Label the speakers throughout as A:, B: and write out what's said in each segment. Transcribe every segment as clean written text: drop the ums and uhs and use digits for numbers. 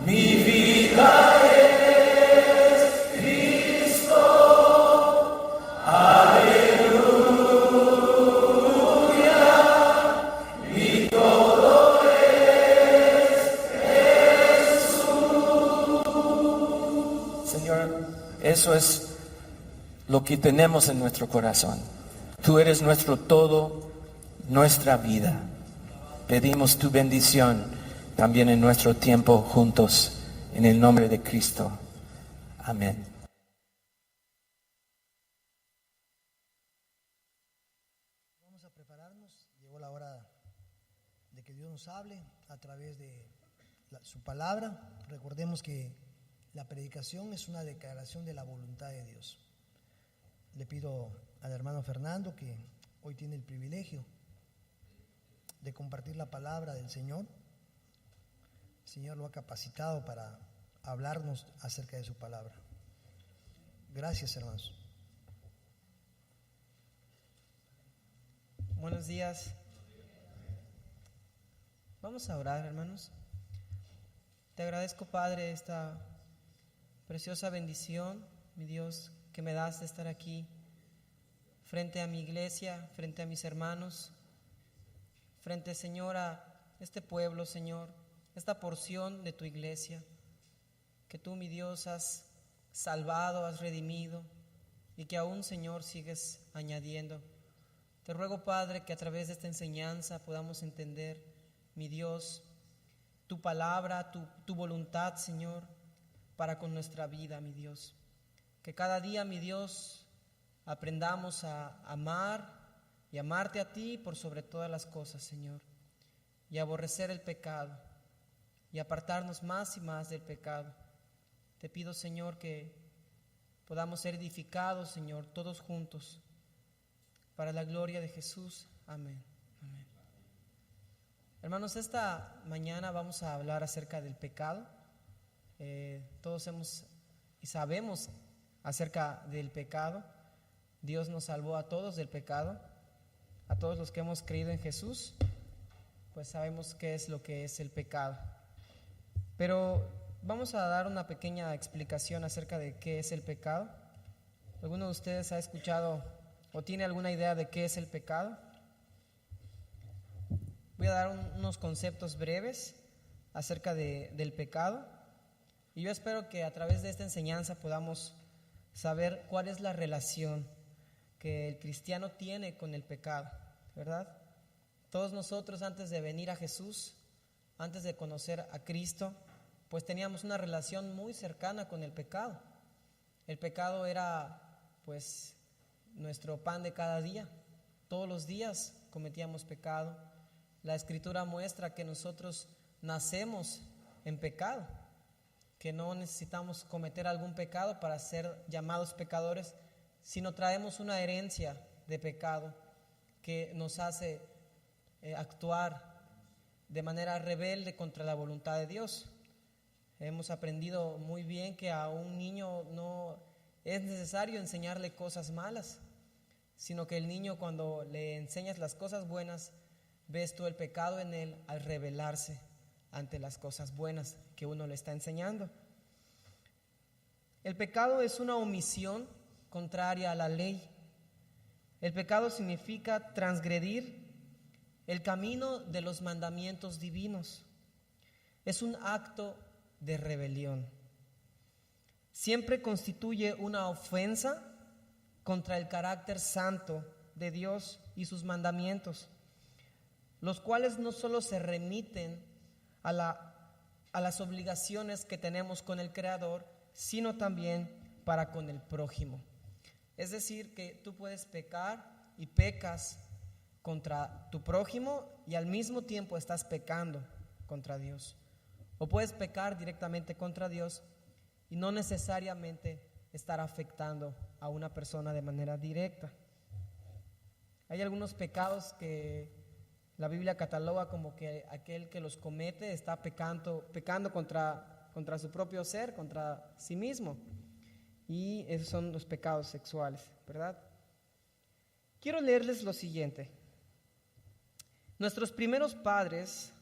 A: Mi vida es Cristo. Aleluya. Mi todo es Jesús. Señor, eso es lo que tenemos en nuestro corazón. Tú eres nuestro todo, nuestra vida. Pedimos tu bendición también en nuestro tiempo juntos, en el nombre de Cristo. Amén.
B: Vamos a prepararnos. Llegó la hora de que Dios nos hable a través de su palabra. Recordemos que la predicación es una declaración de la voluntad de Dios. Le pido al hermano Fernando, que hoy tiene el privilegio de compartir la palabra del Señor. El Señor lo ha capacitado para hablarnos acerca de su palabra. Gracias, hermanos.
C: Buenos días. Vamos a orar, hermanos. Te agradezco, Padre, esta preciosa bendición, mi Dios, que me das de estar aquí frente a mi iglesia, frente a mis hermanos, frente, Señor, a este pueblo, Señor, esta porción de tu iglesia que tú, mi Dios, has salvado, has redimido y que aún, Señor, sigues añadiendo. Te ruego, Padre, que a través de esta enseñanza podamos entender, mi Dios, tu palabra, tu voluntad, Señor, para con nuestra vida, mi Dios. Que cada día, mi Dios, aprendamos a amar y amarte a ti por sobre todas las cosas, Señor, y aborrecer el pecado y apartarnos más y más del pecado. Te pido, Señor, que podamos ser edificados, Señor, todos juntos, para la gloria de Jesús. Amén. Amén. Hermanos, esta mañana vamos a hablar acerca del pecado. Todos hemos y sabemos acerca del pecado. Dios nos salvó a todos del pecado. A todos los que hemos creído en Jesús, pues sabemos qué es lo que es el pecado. Pero vamos a dar una pequeña explicación acerca de qué es el pecado. ¿Alguno de ustedes ha escuchado o tiene alguna idea de qué es el pecado? Voy a dar unos conceptos breves acerca del pecado. Y yo espero que a través de esta enseñanza podamos saber cuál es la relación que el cristiano tiene con el pecado, ¿verdad? Todos nosotros, antes de venir a Jesús, antes de conocer a Cristo, pues teníamos una relación muy cercana con el pecado. El pecado era, pues, nuestro pan de cada día. Todos los días cometíamos pecado. La Escritura muestra que nosotros nacemos en pecado, que no necesitamos cometer algún pecado para ser llamados pecadores, sino traemos una herencia de pecado que nos hace actuar de manera rebelde contra la voluntad de Dios. Hemos aprendido muy bien que a un niño no es necesario enseñarle cosas malas, sino que el niño, cuando le enseñas las cosas buenas, ves tú el pecado en él al rebelarse ante las cosas buenas que uno le está enseñando. El pecado es una omisión contraria a la ley. El pecado significa transgredir el camino de los mandamientos divinos. Es un acto de rebelión. Siempre constituye una ofensa contra el carácter santo de Dios y sus mandamientos, los cuales no solo se remiten a las obligaciones que tenemos con el Creador, sino también para con el prójimo. Es decir, que tú puedes pecar y pecas contra tu prójimo y al mismo tiempo estás pecando contra Dios. O puedes pecar directamente contra Dios y no necesariamente estar afectando a una persona de manera directa. Hay algunos pecados que la Biblia cataloga como que aquel que los comete está pecando contra su propio ser, contra sí mismo. Y esos son los pecados sexuales, ¿verdad? Quiero leerles lo siguiente. Nuestros primeros padres,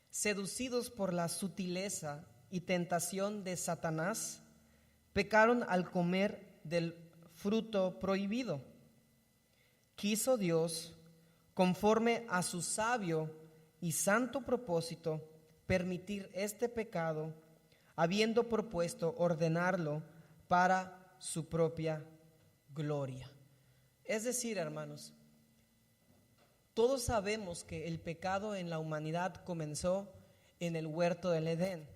C: seducidos por la sutileza y tentación de Satanás, pecaron al comer del fruto prohibido. Quiso Dios, conforme a su sabio y santo propósito, permitir este pecado, habiendo propuesto ordenarlo para su propia gloria. Es decir, hermanos, todos sabemos que el pecado en la humanidad comenzó en el huerto del Edén,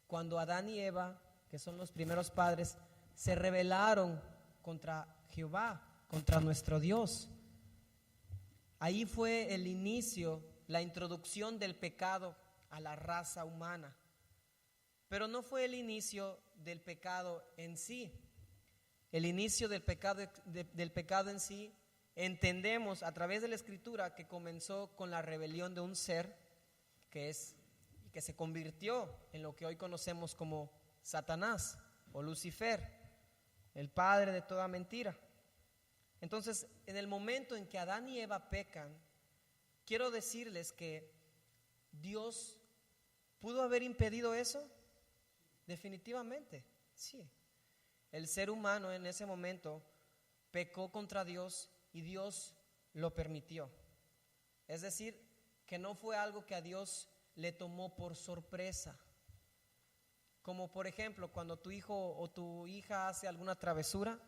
C: cuando Adán y Eva, que son los primeros padres, se rebelaron contra Jehová, contra nuestro Dios. Ahí fue el inicio, la introducción del pecado a la raza humana. Pero no fue el inicio del pecado en sí. El inicio del pecado en sí, entendemos a través de la Escritura que comenzó con la rebelión de un ser que se convirtió en lo que hoy conocemos como Satanás o Lucifer, el padre de toda mentira. Entonces, en el momento en que Adán y Eva pecan, quiero decirles que Dios pudo haber impedido eso. Definitivamente, sí. El ser humano en ese momento pecó contra Dios y Dios lo permitió. Es decir, que no fue algo que a Dios le tomó por sorpresa. Como por ejemplo, cuando tu hijo o tu hija hace alguna travesura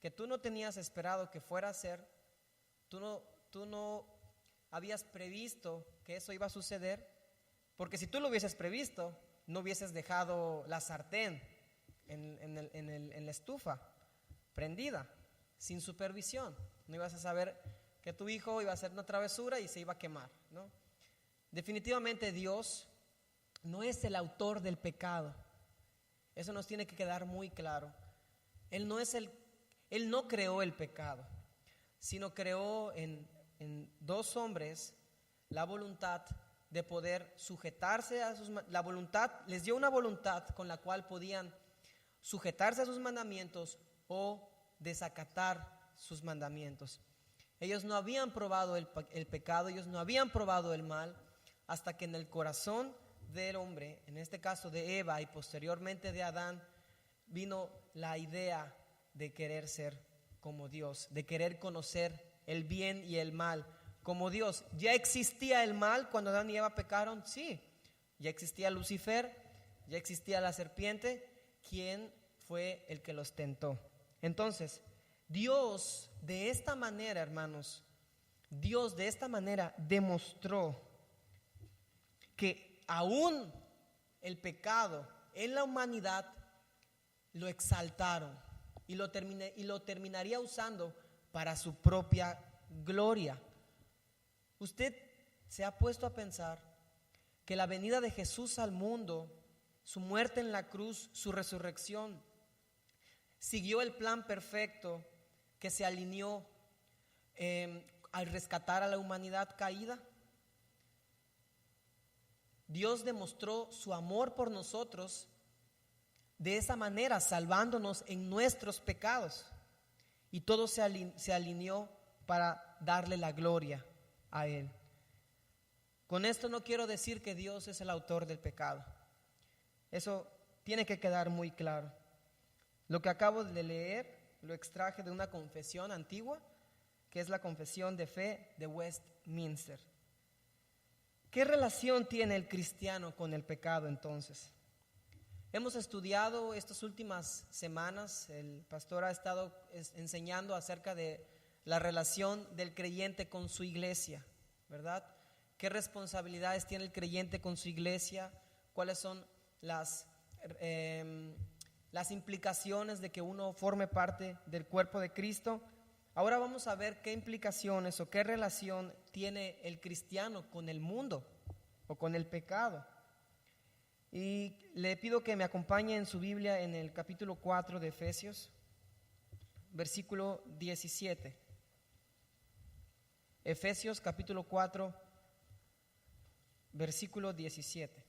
C: que tú no tenías esperado que fuera a hacer, tú no habías previsto que eso iba a suceder, porque si tú lo hubieses previsto, no hubieses dejado la sartén en la estufa prendida, sin supervisión. No ibas a saber que tu hijo iba a hacer una travesura y se iba a quemar, ¿no? Definitivamente Dios no es el autor del pecado. Eso nos tiene que quedar muy claro. Él no creó el pecado, sino creó en dos hombres la voluntad de poder sujetarse a la voluntad, les dio una voluntad con la cual podían sujetarse a sus mandamientos o desacatar sus mandamientos. Ellos no habían probado el pecado, ellos no habían probado el mal, hasta que en el corazón del hombre, en este caso de Eva y posteriormente de Adán, vino la idea de querer ser como Dios, de querer conocer el bien y el mal como Dios. ¿Ya existía el mal cuando Adán y Eva pecaron? Sí. Ya existía Lucifer, ya existía la serpiente. ¿Quién fue el que los tentó? Entonces, Dios de esta manera, hermanos, Dios de esta manera demostró que aún el pecado en la humanidad lo exaltaron y lo terminaría usando para su propia gloria. Usted se ha puesto a pensar que la venida de Jesús al mundo, su muerte en la cruz, su resurrección, siguió el plan perfecto que se alineó al rescatar a la humanidad caída. Dios demostró su amor por nosotros de esa manera, salvándonos en nuestros pecados. Y todo se alineó para darle la gloria a Él. Con esto no quiero decir que Dios es el autor del pecado. Eso tiene que quedar muy claro. Lo que acabo de leer lo extraje de una confesión antigua, que es la Confesión de Fe de Westminster. ¿Qué relación tiene el cristiano con el pecado entonces? Hemos estudiado estas últimas semanas, el pastor ha estado enseñando acerca de la relación del creyente con su iglesia, ¿verdad? ¿Qué responsabilidades tiene el creyente con su iglesia? ¿Cuáles son las implicaciones de que uno forme parte del cuerpo de Cristo? Ahora vamos a ver qué implicaciones o qué relación tiene el cristiano con el mundo o con el pecado. Y le pido que me acompañe en su Biblia en el capítulo 4 de Efesios, versículo 17. Efesios capítulo 4, versículo 17.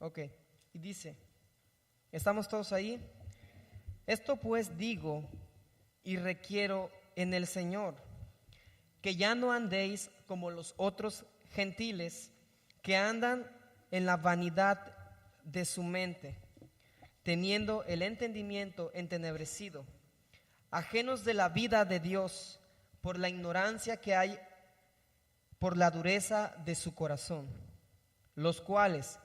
C: Ok, y dice, ¿estamos todos ahí? Esto pues digo y requiero en el Señor, que ya no andéis como los otros gentiles que andan en la vanidad de su mente, teniendo el entendimiento entenebrecido, ajenos de la vida de Dios por la ignorancia que hay, por la dureza de su corazón, los cuales,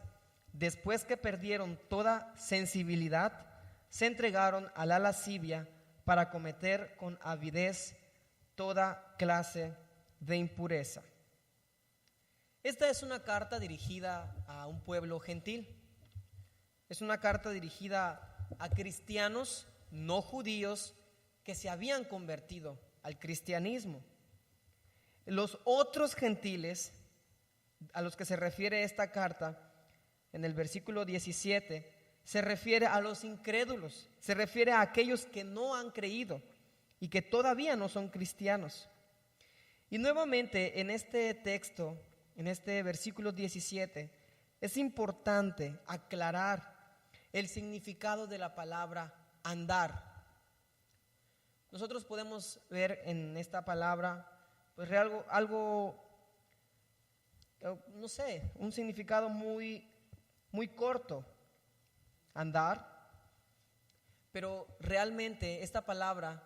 C: después que perdieron toda sensibilidad, se entregaron a la lascivia para cometer con avidez toda clase de impureza. Esta es una carta dirigida a un pueblo gentil. Es una carta dirigida a cristianos no judíos que se habían convertido al cristianismo. Los otros gentiles a los que se refiere esta carta en el versículo 17 se refiere a los incrédulos, se refiere a aquellos que no han creído y que todavía no son cristianos. Y nuevamente en este texto, en este versículo 17, es importante aclarar el significado de la palabra andar. Nosotros podemos ver en esta palabra pues algo, no sé, un significado muy corto, andar, pero realmente esta palabra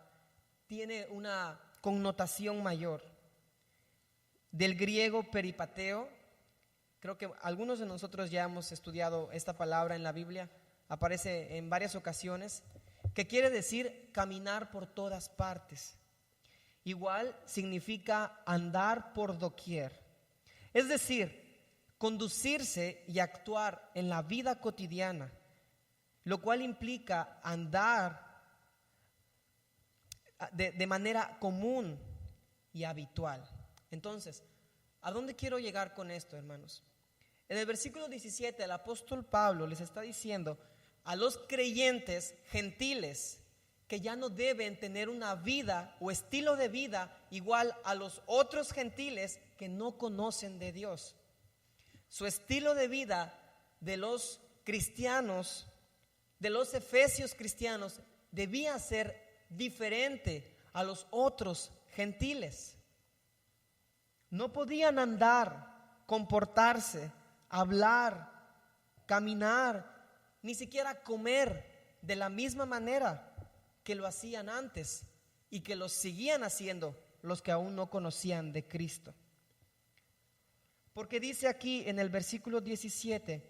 C: tiene una connotación mayor. Del griego peripateo, creo que algunos de nosotros ya hemos estudiado esta palabra en la Biblia, aparece en varias ocasiones, que quiere decir caminar por todas partes. Igual significa andar por doquier, es decir, conducirse y actuar en la vida cotidiana, lo cual implica andar de manera común y habitual. Entonces, ¿a dónde quiero llegar con esto, hermanos? En el versículo 17, el apóstol Pablo les está diciendo a los creyentes gentiles que ya no deben tener una vida o estilo de vida igual a los otros gentiles que no conocen de Dios. Su estilo de vida de los cristianos, de los efesios cristianos, debía ser diferente a los otros gentiles. No podían andar, comportarse, hablar, caminar, ni siquiera comer de la misma manera que lo hacían antes y que lo seguían haciendo los que aún no conocían de Cristo. Porque dice aquí en el versículo 17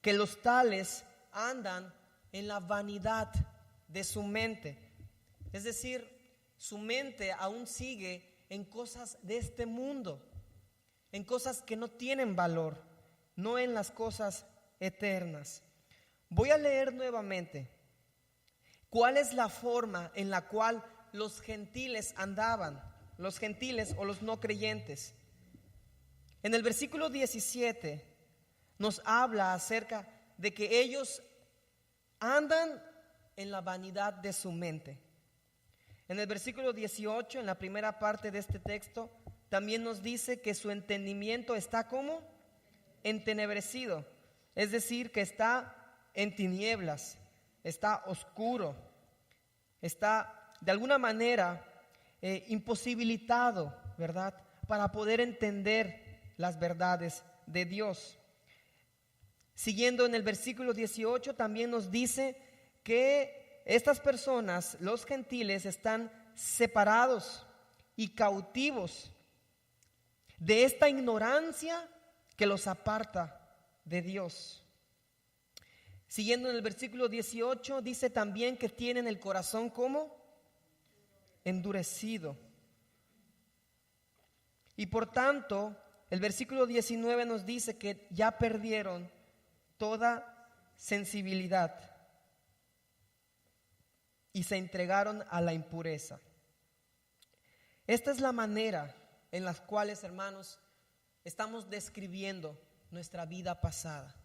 C: que los tales andan en la vanidad de su mente. Es decir, su mente aún sigue en cosas de este mundo, en cosas que no tienen valor, no en las cosas eternas. Voy a leer nuevamente. ¿Cuál es la forma en la cual los gentiles andaban? Los gentiles o los no creyentes. En el versículo 17 nos habla acerca de que ellos andan en la vanidad de su mente. En el versículo 18, en la primera parte de este texto, también nos dice que su entendimiento está como entenebrecido, es decir, que está en tinieblas, está oscuro, está de alguna manera imposibilitado, ¿verdad?, para poder entender las verdades de Dios. Siguiendo en el versículo 18 también nos dice que estas personas, los gentiles, están separados y cautivos de esta ignorancia que los aparta de Dios. Siguiendo en el versículo 18 dice también que tienen el corazón como endurecido. Y por tanto, el versículo 19 nos dice que ya perdieron toda sensibilidad y se entregaron a la impureza. Esta es la manera en la cual, hermanos, estamos describiendo nuestra vida pasada.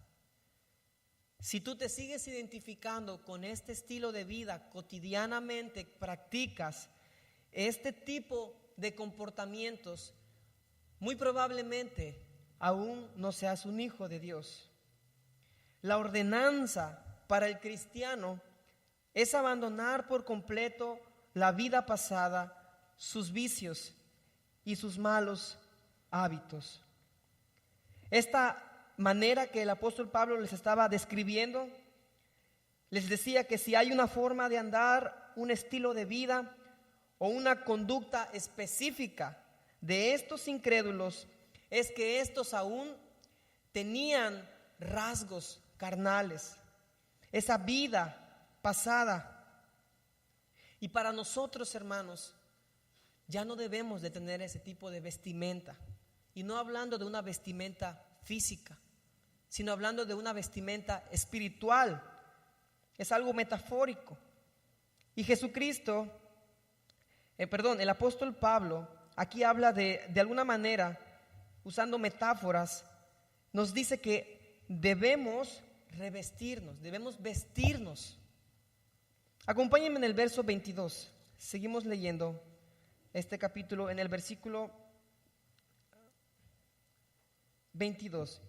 C: Si tú te sigues identificando con este estilo de vida, cotidianamente practicas este tipo de comportamientos, muy probablemente aún no seas un hijo de Dios. La ordenanza para el cristiano es abandonar por completo la vida pasada, sus vicios y sus malos hábitos. Esta manera que el apóstol Pablo les estaba describiendo, les decía que si hay una forma de andar, un estilo de vida o una conducta específica de estos incrédulos, es que estos aún tenían rasgos carnales, esa vida pasada. Y para nosotros, hermanos, ya no debemos de tener ese tipo de vestimenta. Y no hablando de una vestimenta física, sino hablando de una vestimenta espiritual. Es algo metafórico. Y Jesucristo, el apóstol Pablo, aquí habla de alguna manera, usando metáforas, nos dice que debemos revestirnos, debemos vestirnos. Acompáñenme en el verso 22. Seguimos leyendo este capítulo en el versículo 22.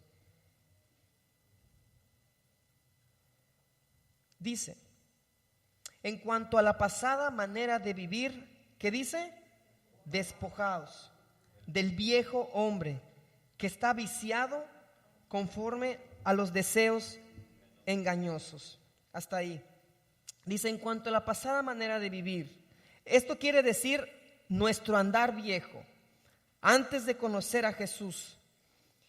C: Dice, en cuanto a la pasada manera de vivir, ¿qué dice? Despojaos del viejo hombre que está viciado conforme a los deseos engañosos. Hasta ahí. Dice, en cuanto a la pasada manera de vivir. Esto quiere decir nuestro andar viejo, antes de conocer a Jesús.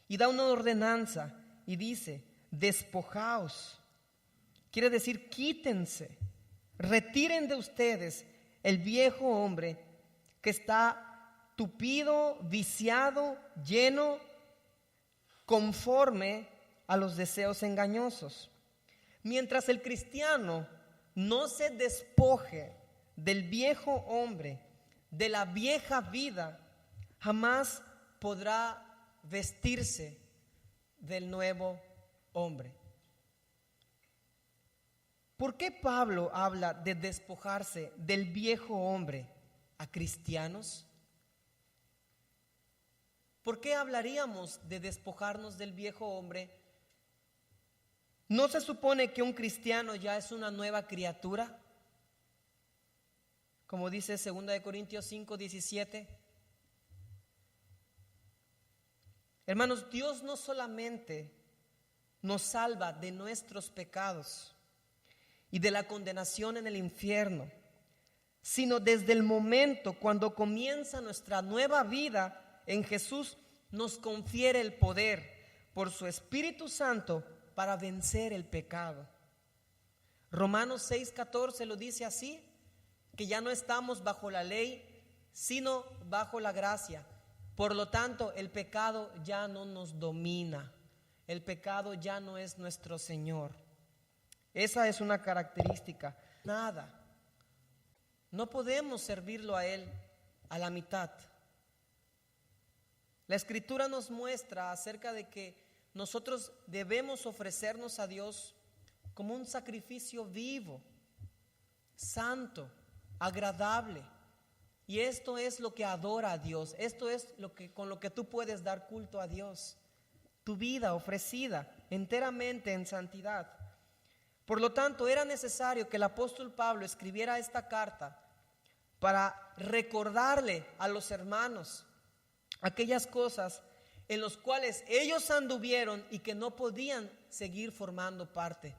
C: Y da una ordenanza y dice, despojaos. Quiere decir, quítense, retiren de ustedes el viejo hombre que está tupido, viciado, lleno, conforme a los deseos engañosos. Mientras el cristiano no se despoje del viejo hombre, de la vieja vida, jamás podrá vestirse del nuevo hombre. ¿Por qué Pablo habla de despojarse del viejo hombre a cristianos? ¿Por qué hablaríamos de despojarnos del viejo hombre? ¿No se supone que un cristiano ya es una nueva criatura? Como dice 2 Corintios 5:17. Hermanos, Dios no solamente nos salva de nuestros pecados y de la condenación en el infierno, sino desde el momento cuando comienza nuestra nueva vida en Jesús, nos confiere el poder por su Espíritu Santo para vencer el pecado. Romanos 6:14 lo dice así, que ya no estamos bajo la ley, sino bajo la gracia. Por lo tanto, el pecado ya no nos domina, el pecado ya no es nuestro Señor. Esa es una característica. Nada. No podemos servirlo a Él a la mitad. La Escritura nos muestra acerca de que nosotros debemos ofrecernos a Dios como un sacrificio vivo, santo, agradable. Y esto es lo que adora a Dios. Esto es con lo que tú puedes dar culto a Dios. Tu vida ofrecida enteramente en santidad. Por lo tanto, era necesario que el apóstol Pablo escribiera esta carta para recordarle a los hermanos aquellas cosas en las cuales ellos anduvieron y que no podían seguir formando parte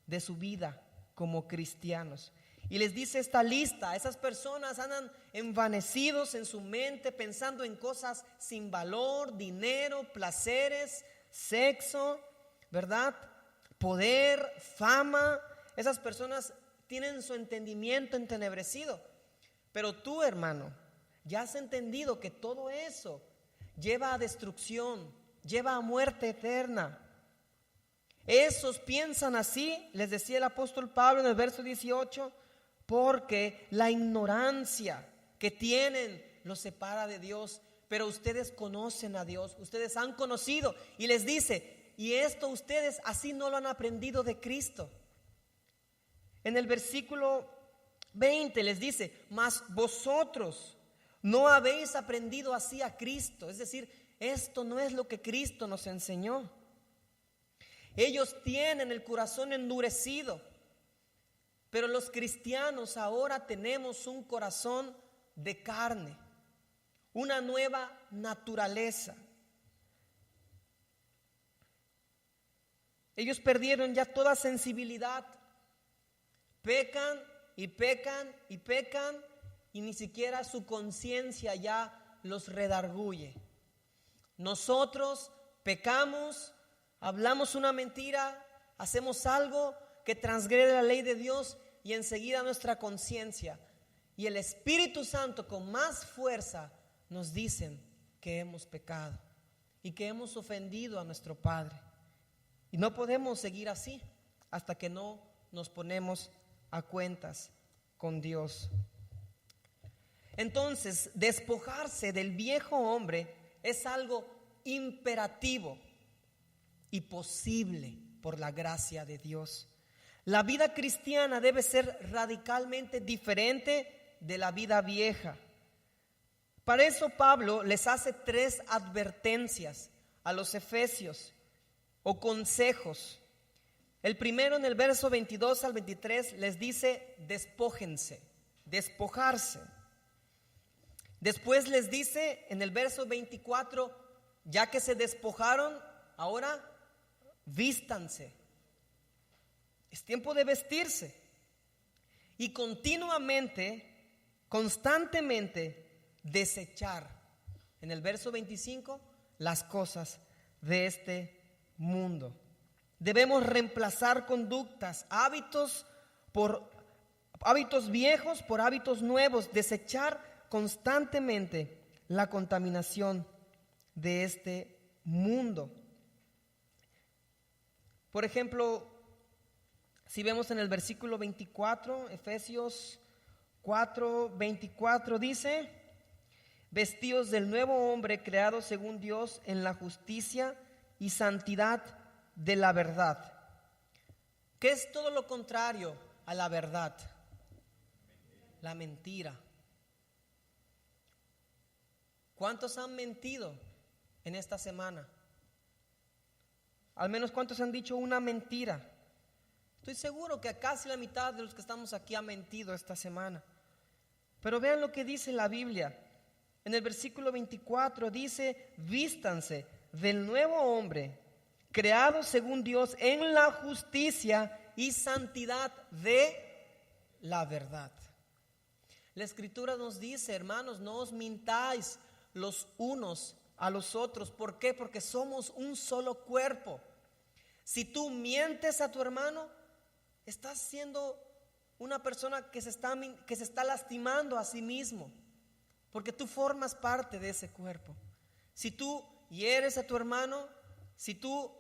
C: de su vida como cristianos. Y les dice esta lista: esas personas andan envanecidos en su mente pensando en cosas sin valor, dinero, placeres, sexo, ¿verdad? Poder, fama. Esas personas tienen su entendimiento entenebrecido. Pero tú, hermano, ya has entendido que todo eso lleva a destrucción, lleva a muerte eterna. Esos piensan así, les decía el apóstol Pablo en el verso 18, porque la ignorancia que tienen los separa de Dios. Pero ustedes conocen a Dios, ustedes han conocido, y les dice, y esto ustedes así no lo han aprendido de Cristo. En el versículo 20 les dice, mas vosotros no habéis aprendido así a Cristo. Es decir, esto no es lo que Cristo nos enseñó. Ellos tienen el corazón endurecido, pero los cristianos ahora tenemos un corazón de carne, una nueva naturaleza. Ellos perdieron ya toda sensibilidad, pecan y pecan y pecan, y ni siquiera su conciencia ya los redarguye. Nosotros pecamos, hablamos una mentira, hacemos algo que transgrede la ley de Dios, y enseguida nuestra conciencia y el Espíritu Santo con más fuerza nos dicen que hemos pecado y que hemos ofendido a nuestro Padre. Y no podemos seguir así hasta que no nos ponemos a cuentas con Dios. Entonces, despojarse del viejo hombre es algo imperativo y posible por la gracia de Dios. La vida cristiana debe ser radicalmente diferente de la vida vieja. Para eso Pablo les hace 3 advertencias a los efesios o consejos. El primero, en el verso 22 al 23, les dice: despójense, despojarse. Después les dice en el verso 24: ya que se despojaron, ahora vístanse. Es tiempo de vestirse. Y continuamente, constantemente desechar, en el verso 25, las cosas de este mundo. Debemos reemplazar conductas, hábitos viejos por hábitos nuevos, desechar constantemente la contaminación de este mundo. Por ejemplo, si vemos en el versículo 24, Efesios 4:24 dice: vestidos del nuevo hombre creado según Dios en la justicia y santidad de la verdad. ¿Qué es todo lo contrario a la verdad? La mentira. ¿Cuántos han mentido en esta semana? Al menos, ¿cuántos han dicho una mentira? Estoy seguro que casi la mitad de los que estamos aquí han mentido esta semana. Pero vean lo que dice la Biblia. En el versículo 24 dice: vístanse del nuevo hombre, creado según Dios en la justicia y santidad de la verdad. La Escritura nos dice: hermanos, no os mintáis los unos a los otros. ¿Por qué? Porque somos un solo cuerpo. Si tú mientes a tu hermano, estás siendo una persona que se está lastimando a sí mismo, porque tú formas parte de ese cuerpo. Si tú hieres a tu hermano, si tú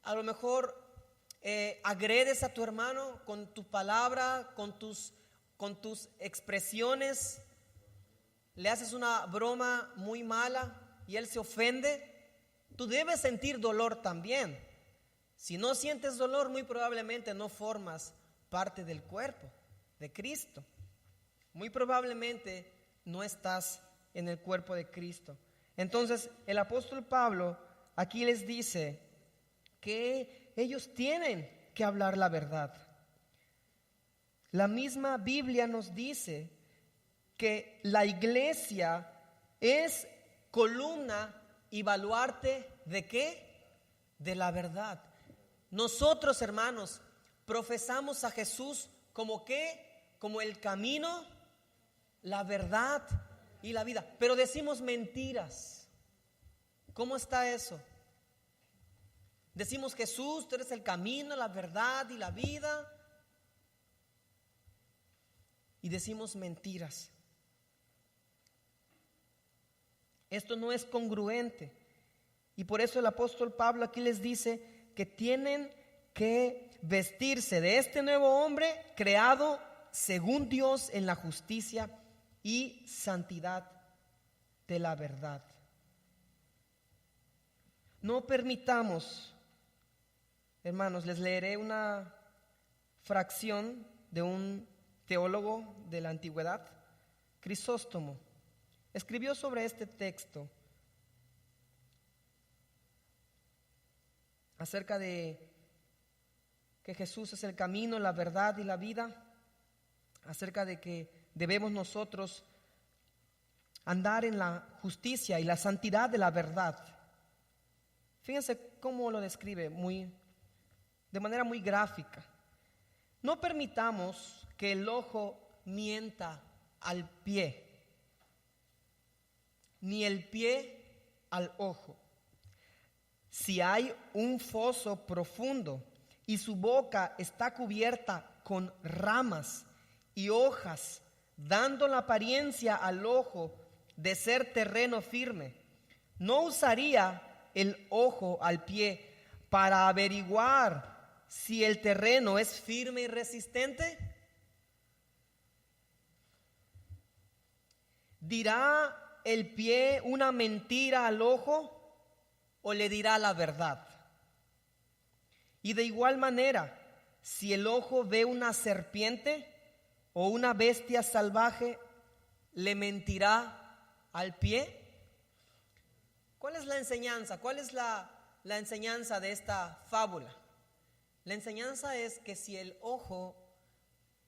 C: a lo mejor agredes a tu hermano con tu palabra, con tus expresiones, le haces una broma muy mala y él se ofende, tú debes sentir dolor también. Si no sientes dolor, muy probablemente no formas parte del cuerpo de Cristo. Muy probablemente no estás en el cuerpo de Cristo. Entonces, el apóstol Pablo aquí les dice que ellos tienen que hablar la verdad. La misma Biblia nos dice que la iglesia es columna y baluarte ¿de qué? De la verdad. Nosotros, hermanos, profesamos a Jesús como ¿qué? Como el camino, la verdad y la vida. Pero decimos mentiras. ¿Cómo está eso? Decimos: Jesús, tú eres el camino, la verdad y la vida. Y decimos mentiras. Esto no es congruente. Y por eso el apóstol Pablo aquí les dice que tienen que vestirse de este nuevo hombre creado según Dios en la justicia y santidad de la verdad. No permitamos, hermanos, les leeré una fracción de un teólogo de la antigüedad, Crisóstomo. Escribió sobre este texto acerca de que Jesús es el camino, la verdad y la vida, acerca de que debemos nosotros andar en la justicia y la santidad de la verdad. Fíjense cómo lo describe de manera muy gráfica. No permitamos que el ojo mienta al pie, ni el pie al ojo. Si hay un foso profundo y su boca está cubierta con ramas y hojas, dando la apariencia al ojo de ser terreno firme, ¿no usaría el ojo al pie para averiguar si el terreno es firme y resistente? ¿Dirá el pie una mentira al ojo o le dirá la verdad? Y de igual manera, si el ojo ve una serpiente o una bestia salvaje, ¿le mentirá al pie? ¿Cuál es la enseñanza? ¿Cuál es la enseñanza de esta fábula? La enseñanza es que si el ojo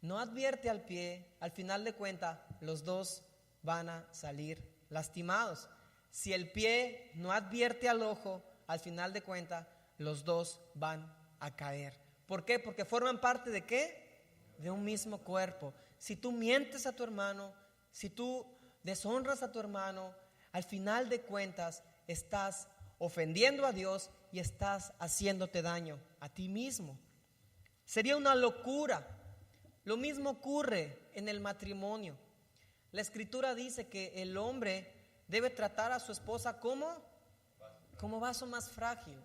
C: no advierte al pie, al final de cuentas los dos van a salir lastimados. Si el pie no advierte al ojo, al final de cuentas los dos van a caer. ¿Por qué? Porque forman parte ¿de qué? De un mismo cuerpo. Si tú mientes a tu hermano, si tú deshonras a tu hermano, al final de cuentas estás ofendiendo a Dios y estás haciéndote daño a ti mismo. Sería una locura. Lo mismo ocurre en el matrimonio. La Escritura dice que el hombre debe tratar a su esposa como vaso más frágil.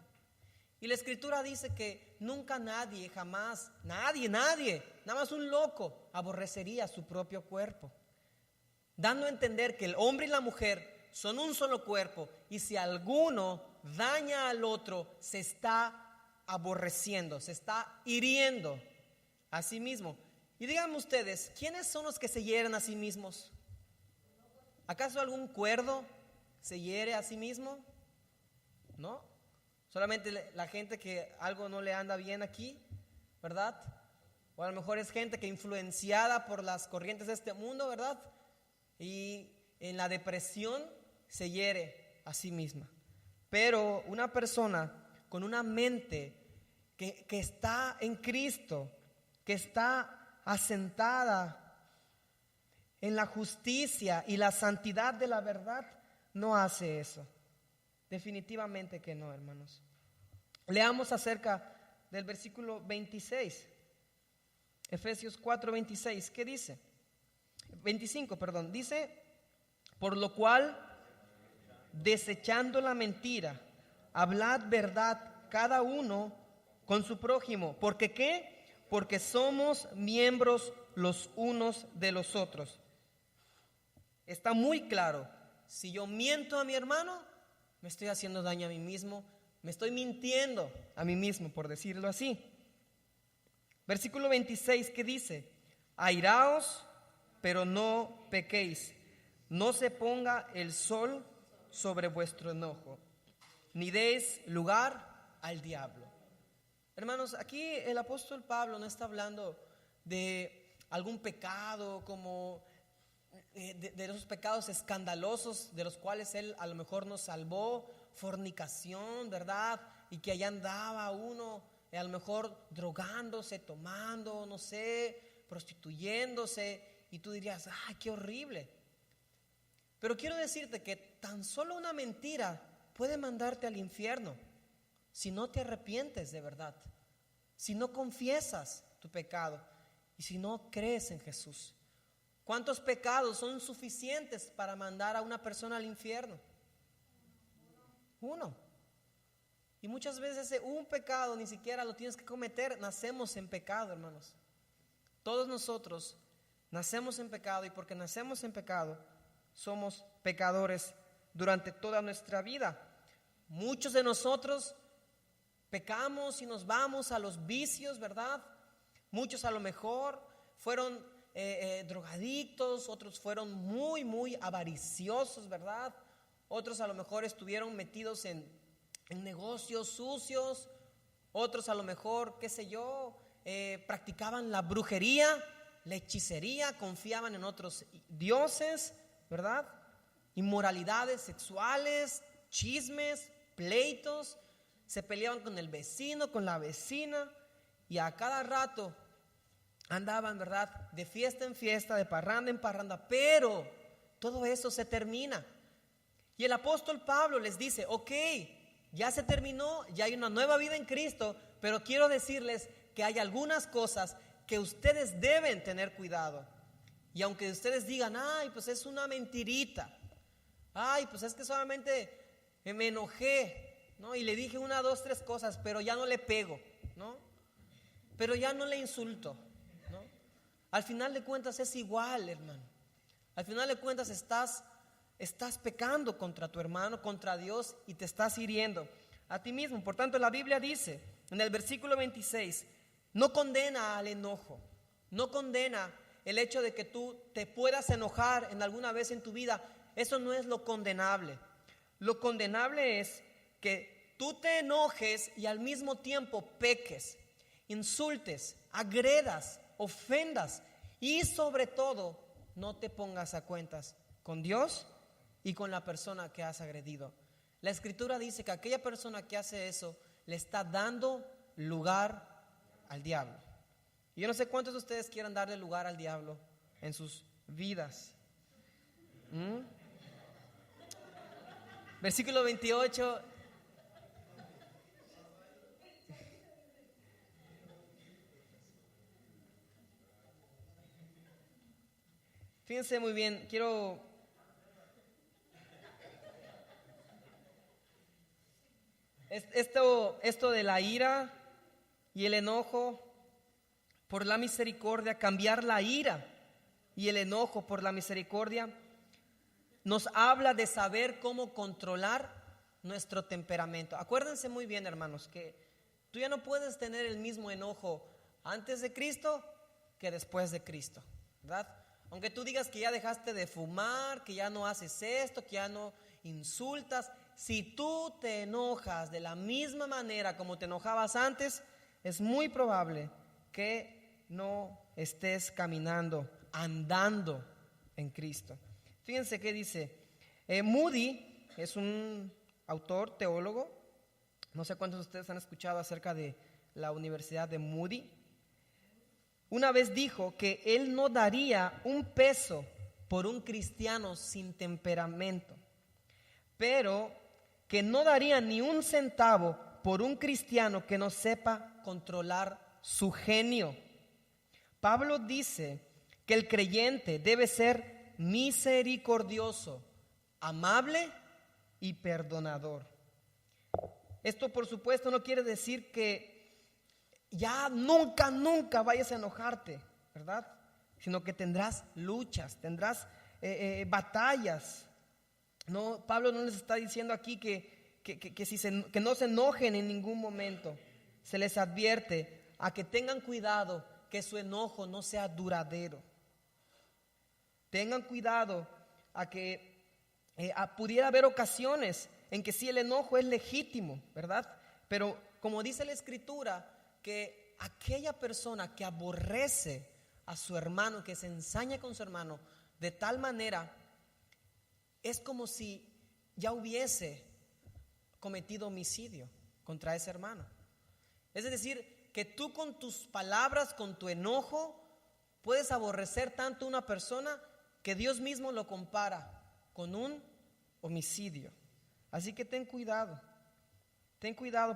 C: Y la Escritura dice que nunca nadie, jamás, nadie, nada más un loco aborrecería su propio cuerpo, dando a entender que el hombre y la mujer son un solo cuerpo, y si alguno daña al otro, se está aborreciendo, se está hiriendo a sí mismo. Y díganme ustedes, ¿quiénes son los que se hieren a sí mismos? ¿Acaso algún cuerdo se hiere a sí mismo? ¿No? Solamente la gente que algo no le anda bien aquí, ¿verdad? O a lo mejor es gente que influenciada por las corrientes de este mundo, ¿verdad? Y en la depresión se hiere a sí misma. Pero una persona con una mente que está en Cristo, que está asentada en la justicia y la santidad de la verdad, no hace eso. Definitivamente que no, hermanos. Leamos acerca del versículo 26. Efesios 4:26. ¿Qué dice? 25, perdón. Dice, por lo cual, desechando la mentira, hablad verdad cada uno con su prójimo. ¿Porque qué? Porque somos miembros los unos de los otros. Está muy claro. Si yo miento a mi hermano, me estoy haciendo daño a mí mismo, me estoy mintiendo a mí mismo, por decirlo así. Versículo 26, ¿qué dice? Airaos, pero no pequéis. No se ponga el sol sobre vuestro enojo, ni deis lugar al diablo. Hermanos, aquí el apóstol Pablo no está hablando de algún pecado como de esos pecados escandalosos de los cuales él a lo mejor nos salvó, fornicación, ¿verdad? Y que allá andaba uno a lo mejor drogándose, tomando, no sé, prostituyéndose, y tú dirías, ¡ay, qué horrible! Pero quiero decirte que tan solo una mentira puede mandarte al infierno si no te arrepientes de verdad, si no confiesas tu pecado y si no crees en Jesús. ¿Cuántos pecados son suficientes para mandar a una persona al infierno? Uno. Y muchas veces ese un pecado ni siquiera lo tienes que cometer. Nacemos en pecado, hermanos. Todos nosotros nacemos en pecado, y porque nacemos en pecado somos pecadores durante toda nuestra vida. Muchos de nosotros pecamos y nos vamos a los vicios, ¿verdad? Muchos a lo mejor fueron drogadictos, otros fueron muy avariciosos, ¿verdad? Otros a lo mejor estuvieron metidos en negocios sucios, otros a lo mejor, qué sé yo, practicaban la brujería, la hechicería, confiaban en otros dioses, ¿verdad? Inmoralidades sexuales, chismes, pleitos, se peleaban con el vecino, con la vecina, y a cada rato andaban, ¿verdad?, de fiesta en fiesta, de parranda en parranda, pero todo eso se termina. Y el apóstol Pablo les dice, ok, ya se terminó, ya hay una nueva vida en Cristo, pero quiero decirles que hay algunas cosas que ustedes deben tener cuidado. Y aunque ustedes digan, ay, pues es una mentirita, ay, pues es que solamente me enojé, ¿no? Y le dije 1, 2, 3 cosas, pero ya no le pego, ¿no? Pero ya no le insulto, ¿no? Al final de cuentas es igual, hermano. Al final de cuentas estás pecando contra tu hermano, contra Dios, y te estás hiriendo a ti mismo. Por tanto, la Biblia dice en el versículo 26, no condena al enojo, no condena el hecho de que tú te puedas enojar en alguna vez en tu vida. Eso no es lo condenable. Lo condenable es que tú te enojes y al mismo tiempo peques, insultes, agredas, ofendas y sobre todo no te pongas a cuentas con Dios y con la persona que has agredido. La Escritura dice que aquella persona que hace eso le está dando lugar al diablo. Y yo no sé cuántos de ustedes quieran darle lugar al diablo en sus vidas. Versículo 28. Fíjense muy bien, esto de la ira y el enojo por la misericordia, cambiar la ira y el enojo por la misericordia, nos habla de saber cómo controlar nuestro temperamento. Acuérdense muy bien, hermanos, que tú ya no puedes tener el mismo enojo antes de Cristo que después de Cristo, ¿verdad? Aunque tú digas que ya dejaste de fumar, que ya no haces esto, que ya no insultas, si tú te enojas de la misma manera como te enojabas antes, es muy probable que no estés caminando, andando en Cristo. Fíjense qué dice. Moody es un autor, teólogo. No sé cuántos de ustedes han escuchado acerca de la Universidad de Moody. Una vez dijo que él no daría un peso por un cristiano sin temperamento, pero que no daría ni un centavo por un cristiano que no sepa controlar su genio. Pablo dice que el creyente debe ser misericordioso, amable y perdonador. Esto, por supuesto, no quiere decir que ya nunca vayas a enojarte, ¿verdad? Sino que tendrás luchas, tendrás batallas. No, Pablo no les está diciendo aquí que no se enojen en ningún momento. Se les advierte a que tengan cuidado que su enojo no sea duradero. Tengan cuidado a que pudiera haber ocasiones en que sí el enojo es legítimo, ¿verdad? Pero como dice la Escritura, que aquella persona que aborrece a su hermano, que se ensaña con su hermano de tal manera, es como si ya hubiese cometido homicidio contra ese hermano. Es decir, que tú con tus palabras, con tu enojo, puedes aborrecer tanto a una persona que Dios mismo lo compara con un homicidio. Así que ten cuidado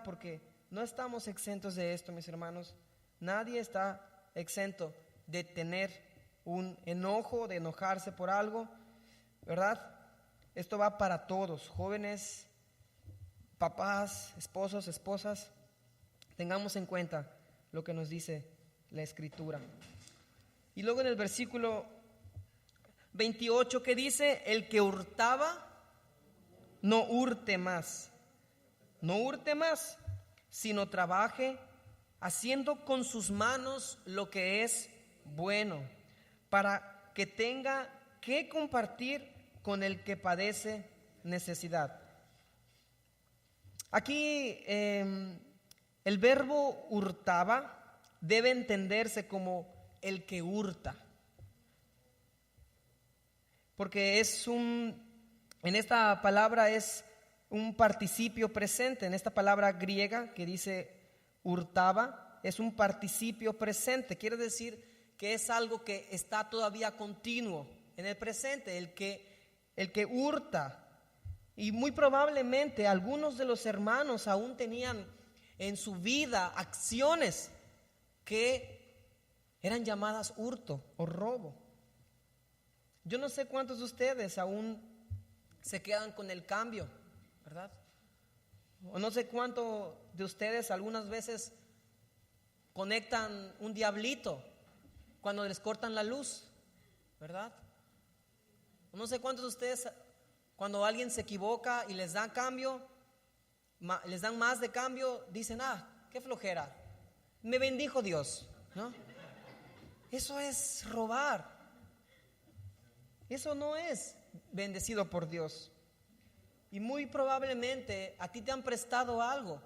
C: porque no estamos exentos de esto, mis hermanos. Nadie está exento de tener un enojo, de enojarse por algo, ¿verdad? Esto va para todos, jóvenes, papás, esposos, esposas. Tengamos en cuenta lo que nos dice la Escritura. Y luego en el versículo 28 que dice, el que hurtaba, no hurte más. No hurte más, sino trabaje haciendo con sus manos lo que es bueno, para que tenga que compartir con el que padece necesidad. Aquí el verbo hurtaba debe entenderse como el que hurta. Porque en esta palabra es un participio presente. En esta palabra griega que dice hurtaba, es un participio presente. Quiere decir que es algo que está todavía continuo en el presente, el que hurta. Y muy probablemente algunos de los hermanos aún tenían en su vida acciones que eran llamadas hurto o robo. Yo no sé cuántos de ustedes aún se quedan con el cambio, ¿verdad? O no sé cuántos de ustedes algunas veces conectan un diablito cuando les cortan la luz, ¿verdad? O no sé cuántos de ustedes cuando alguien se equivoca y les dan cambio, les dan más de cambio, dicen, qué flojera, me bendijo Dios, ¿no? Eso es robar. Eso no es bendecido por Dios. Y muy probablemente a ti te han prestado algo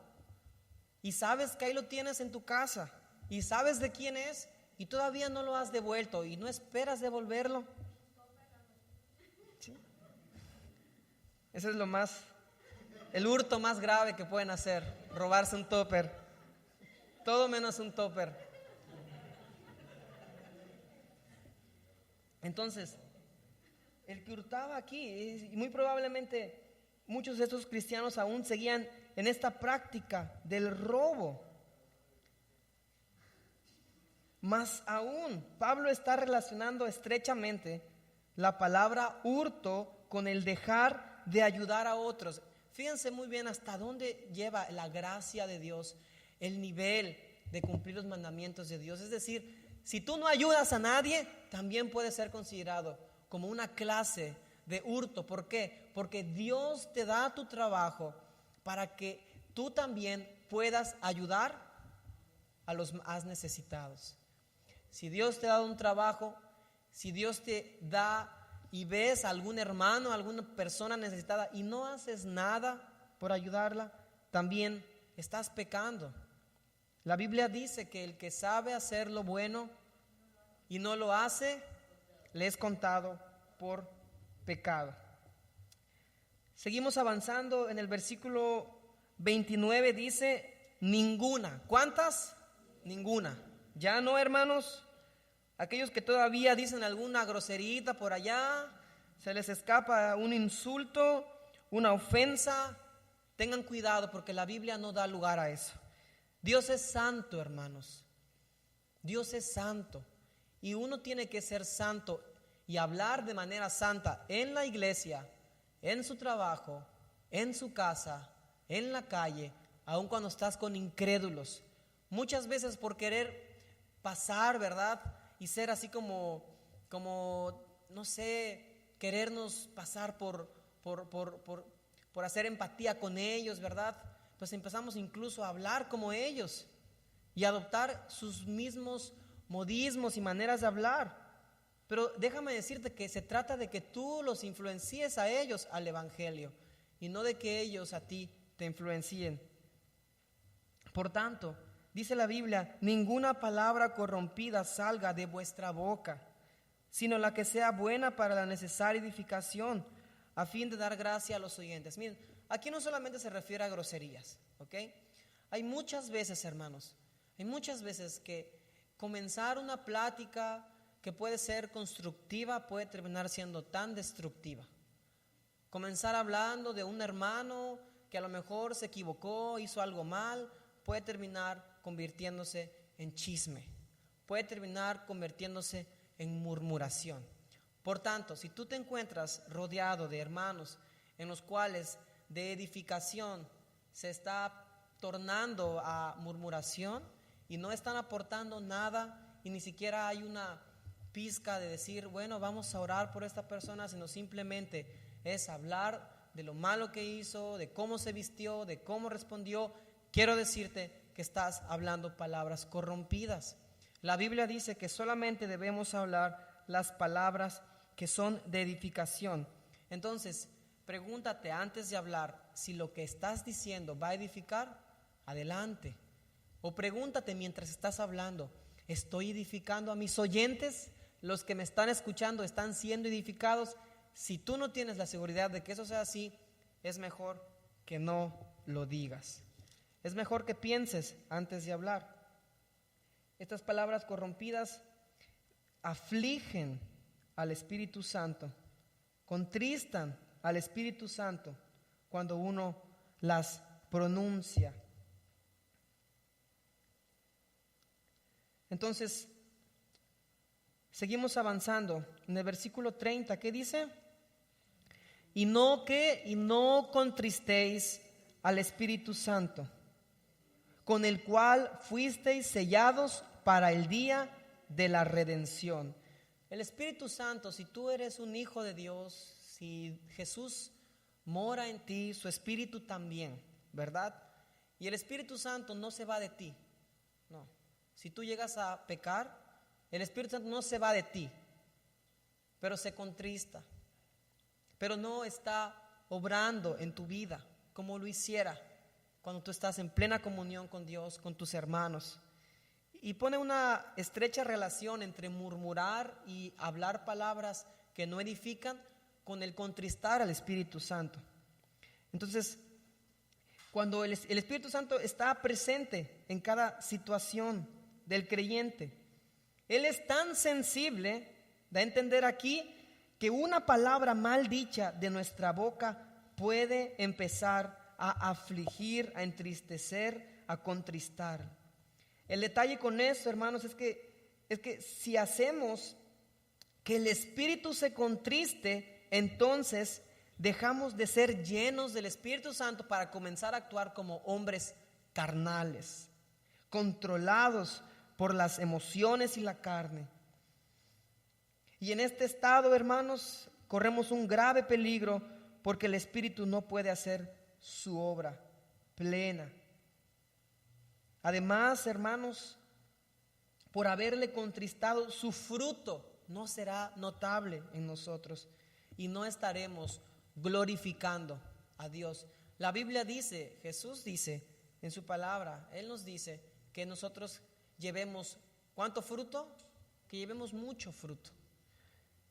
C: y sabes que ahí lo tienes en tu casa y sabes de quién es y todavía no lo has devuelto y no esperas devolverlo. ¿Sí? Ese es el hurto más grave que pueden hacer, robarse un topper. Todo menos un topper. Entonces, el que hurtaba aquí, y muy probablemente muchos de estos cristianos aún seguían en esta práctica del robo. Más aún, Pablo está relacionando estrechamente la palabra hurto con el dejar de ayudar a otros. Fíjense muy bien hasta dónde lleva la gracia de Dios, el nivel de cumplir los mandamientos de Dios. Es decir, si tú no ayudas a nadie, también puede ser considerado como una clase de hurto. ¿Por qué? Porque Dios te da tu trabajo para que tú también puedas ayudar a los más necesitados. Si Dios te ha dado un trabajo, si Dios te da y ves a algún hermano, a alguna persona necesitada y no haces nada por ayudarla, también estás pecando. La Biblia dice que el que sabe hacer lo bueno y no lo hace, le es contado por pecado. Seguimos avanzando. En el versículo 29 dice ninguna. ¿Cuántas? Ninguna. Ya no, hermanos. Aquellos que todavía dicen alguna groserita por allá, se les escapa un insulto, una ofensa, tengan cuidado porque la Biblia no da lugar a eso. Dios es santo, hermanos. Dios es santo. Y uno tiene que ser santo y hablar de manera santa en la iglesia, en su trabajo, en su casa, en la calle, aun cuando estás con incrédulos. Muchas veces por querer pasar, ¿verdad? Y ser así como no sé, querernos pasar por hacer empatía con ellos, ¿verdad? Pues empezamos incluso a hablar como ellos y adoptar sus mismos modismos y maneras de hablar. Pero déjame decirte que se trata de que tú los influencies a ellos al evangelio y no de que ellos a ti te influencien. Por tanto, dice la Biblia, ninguna palabra corrompida salga de vuestra boca, sino la que sea buena para la necesaria edificación, a fin de dar gracia a los oyentes. Miren, aquí no solamente se refiere a groserías, ¿ok? Hay muchas veces, hermanos, hay muchas veces que comenzar una plática que puede ser constructiva puede terminar siendo tan destructiva. Comenzar hablando de un hermano que a lo mejor se equivocó, hizo algo mal, puede terminar convirtiéndose en chisme, puede terminar convirtiéndose en murmuración. Por tanto, si tú te encuentras rodeado de hermanos en los cuales de edificación se está tornando a murmuración y no están aportando nada y ni siquiera hay una pizca de decir, bueno, vamos a orar por esta persona, sino simplemente es hablar de lo malo que hizo, de cómo se vistió, de cómo respondió, quiero decirte que estás hablando palabras corrompidas. La Biblia dice que solamente debemos hablar las palabras que son de edificación. Entonces, pregúntate antes de hablar si lo que estás diciendo va a edificar, adelante. O pregúntate mientras estás hablando, ¿estoy edificando a mis oyentes? ¿Los que me están escuchando están siendo edificados? Si tú no tienes la seguridad de que eso sea así, es mejor que no lo digas. Es mejor que pienses antes de hablar. Estas palabras corrompidas afligen al Espíritu Santo, contristan al Espíritu Santo cuando uno las pronuncia. Entonces, seguimos avanzando. En el versículo 30, ¿qué dice? Y no contristéis al Espíritu Santo, con el cual fuisteis sellados para el día de la redención. El Espíritu Santo, si tú eres un hijo de Dios, si Jesús mora en ti, su Espíritu también, ¿verdad? Y el Espíritu Santo no se va de ti, no. Si tú llegas a pecar, el Espíritu Santo no se va de ti, pero se contrista, pero no está obrando en tu vida como lo hiciera cuando tú estás en plena comunión con Dios, con tus hermanos. Y pone una estrecha relación entre murmurar y hablar palabras que no edifican con el contristar al Espíritu Santo. Entonces, cuando el Espíritu Santo está presente en cada situación del creyente, Él es tan sensible, da a entender aquí, que una palabra mal dicha de nuestra boca puede empezar a afligir, a entristecer, a contristar. El detalle con esto, hermanos, es que si hacemos que el Espíritu se contriste, entonces dejamos de ser llenos del Espíritu Santo para comenzar a actuar como hombres carnales, controlados por las emociones y la carne. Y en este estado, hermanos, corremos un grave peligro porque el Espíritu no puede hacer su obra plena. Además, hermanos, por haberle contristado, su fruto no será notable en nosotros y no estaremos glorificando a Dios. La Biblia dice, Jesús dice en su palabra, Él nos dice que nosotros llevemos, ¿cuánto fruto? Que llevemos mucho fruto.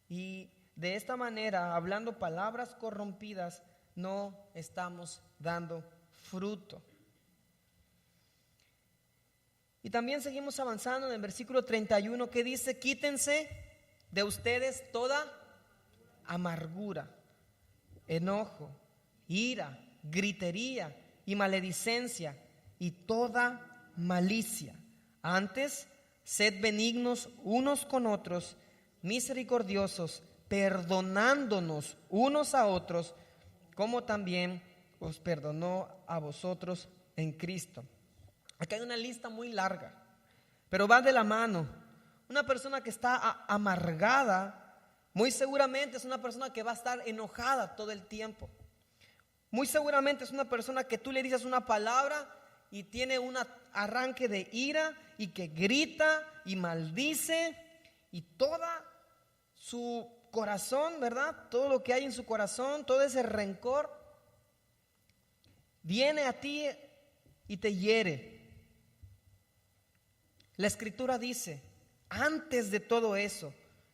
C: Y de esta manera, hablando palabras corrompidas, no estamos dando fruto. Y también seguimos avanzando en el versículo 31 que dice: quítense de ustedes toda amargura, enojo, ira, gritería y maledicencia y toda malicia. Antes, sed benignos unos con otros, misericordiosos, perdonándonos unos a otros, como también os perdonó a vosotros en Cristo. Acá hay una lista muy larga, pero va de la mano. Una persona que está amargada, muy seguramente es una persona que va a estar enojada todo el tiempo. Muy seguramente es una persona que tú le dices una palabra y tiene un arranque de ira y que grita y maldice, y toda su corazón, ¿verdad? Todo lo que hay en su corazón, todo ese rencor viene a ti y te hiere. La Escritura dice: antes de todo eso,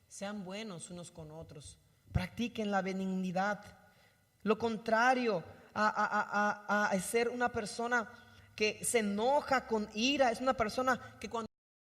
C: sean buenos unos con otros, practiquen la benignidad. Lo contrario a ser una persona que se enoja con ira es una persona que cuando